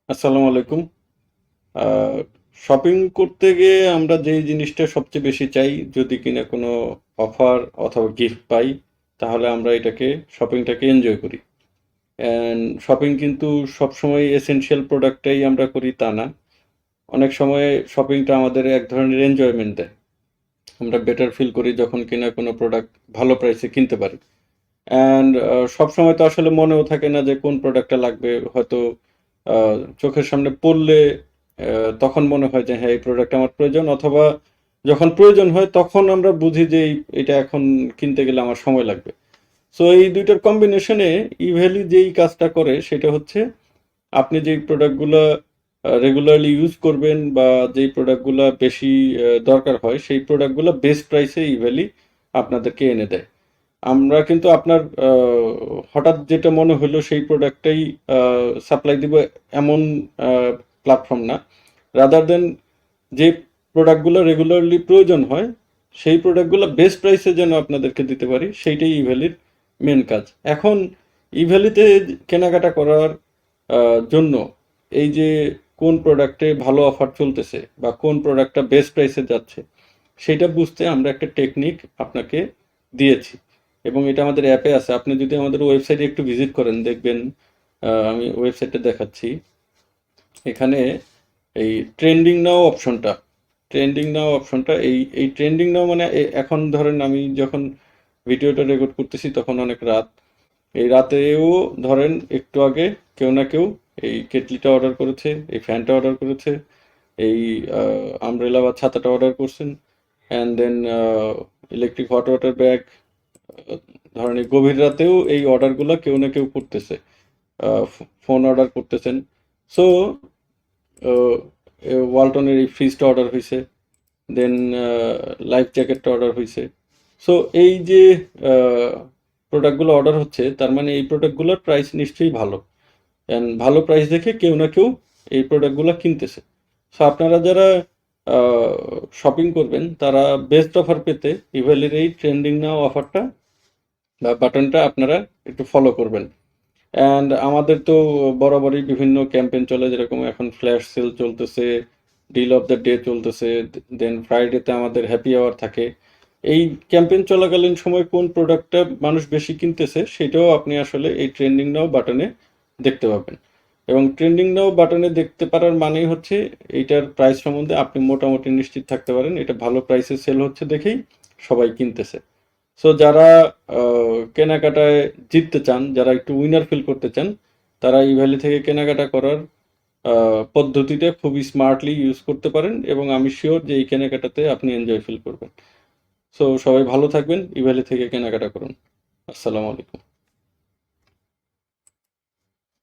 আসসালামু আলাইকুম। আহ, শপিং করতে গিয়ে আমরা যেই জিনিসটা সবচেয়ে বেশি চাই, যদি কিনা কোনো অফার অথবা গিফট পাই, তাহলে আমরা এটাকে শপিংটাকে এনজয় করি। অ্যান্ড শপিং কিন্তু সবসময় এসেনশিয়াল প্রোডাক্টটাই আমরা করি তা না। অনেক সময় শপিংটা আমাদের এক ধরনের এনজয়মেন্ট দেয়। আমরা বেটার ফিল করি যখন কিনা কোনো প্রোডাক্ট ভালো প্রাইসে কিনতে পারি। অ্যান্ড সবসময় তো আসলে মনেও থাকে না যে কোন প্রোডাক্টটা লাগবে। হয়তো চোখের সামনে পড়লে তখন মনে হয় যে হ্যাঁ, এই প্রোডাক্ট আমার প্রয়োজন, অথবা যখন প্রয়োজন হয় তখন আমরা বুঝি যে এটা এখন কিনতে গেলে আমার সময় লাগবে। সো এই দুইটার কম্বিনেশনে ইভ্যালি যেই কাজটা করে সেটা হচ্ছে, আপনি যেই প্রোডাক্টগুলো রেগুলারলি ইউজ করবেন বা যেই প্রোডাক্টগুলো বেশি দরকার হয়, সেই প্রোডাক্টগুলো বেস্ট প্রাইসে ইভ্যালি আপনাদেরকে এনে দেয়। আমরা কিন্তু আপনার হঠাৎ যেটা মনে হলো সেই প্রোডাক্টটাই সাপ্লাই দিব, এমন প্ল্যাটফর্ম না। রাদার দেন যে প্রোডাক্টগুলো রেগুলারলি প্রয়োজন হয়, সেই প্রোডাক্টগুলো বেস্ট প্রাইসে যেন আপনাদেরকে দিতে পারি, সেইটাই ইভ্যালির মেন কাজ। এখন ইভ্যালিতে কেনাকাটা করার জন্য এই যে কোন প্রোডাক্টে ভালো অফার চলতেছে বা কোন প্রোডাক্টটা বেস্ট প্রাইসে যাচ্ছে, সেটা বুঝতে আমরা একটা টেকনিক আপনাকে দিয়েছি, এবং এটা আমাদের অ্যাপে আছে। আপনি যদি আমাদের ওয়েবসাইটে একটু ভিজিট করেন, দেখবেন আমি ওয়েবসাইটে দেখাচ্ছি। এখানে এই ট্রেন্ডিং নাও অপশনটা, এই এই ট্রেন্ডিং নাও মানে এখন ধরেন আমি যখন ভিডিওটা রেকর্ড করতেছি তখন অনেক রাত। এই রাতেও ধরেন একটু আগে কেউ না কেউ এই কেটলিটা অর্ডার করেছে, এই ফ্যানটা অর্ডার করেছে, এই আমব্রেলা বা ছাতাটা অর্ডার করছেন, and then electric hot water bag. ধরেন এই গভীর রাতেও এই অর্ডারগুলো কেউ না কেউ করতেছে, ফোন অর্ডার করতেছেন। সো ওয়ালটনের এই ফ্রিজটা অর্ডার হয়েছে, দেন লাইফ জ্যাকেটটা অর্ডার হয়েছে। সো এই যে প্রোডাক্টগুলো অর্ডার হচ্ছে, তার মানে এই প্রোডাক্টগুলোর প্রাইস নিশ্চয়ই ভালো, অ্যান্ড ভালো প্রাইস দেখে কেউ না কেউ এই প্রোডাক্টগুলো কিনতেছে। সো আপনারা যারা শপিং করবেন, তারা বেস্ট অফার পেতে ইভ্যালির এই ট্রেন্ডিং নাও অফারটা বা বাটনটা আপনারা একটু ফলো করবেন। অ্যান্ড আমাদের তো বরাবরই বিভিন্ন ক্যাম্পেইন চলে, যেরকম এখন ফ্ল্যাশ সেল চলতেছে, ডিল অফ দ্য ডে চলতেছে, দেন ফ্রাইডেতে আমাদের হ্যাপি আওয়ার থাকে। এই ক্যাম্পেইন চলাকালীন সময় কোন প্রোডাক্টটা মানুষ বেশি কিনতেছে সেটাও আপনি আসলে এই ট্রেন্ডিং নাও বাটনে দেখতে পাবেন। এবং ট্রেন্ডিং নাও বাটনে দেখতে পারার মানেই হচ্ছে এইটার প্রাইস সম্বন্ধে আপনি মোটামুটি নিশ্চিত থাকতে পারেন এটা ভালো প্রাইসে সেল হচ্ছে দেখেই সবাই কিনতেছে। সো যারা কেনাকাটায় জিততে চান, যারা একটু উইনার ফিল করতে চান, তারা ই ভ্যালি থেকে কেনাকাটা করার পদ্ধতিটা খুবই স্মার্টলি ইউজ করতে পারেন, এবং আমি শিওর যে এই কেনাকাটাতে আপনি এনজয় ফিল করবেন। সো সবাই ভালো থাকবেন, ই ভ্যালি থেকে কেনাকাটা করুন। আসসালামু আলাইকুম।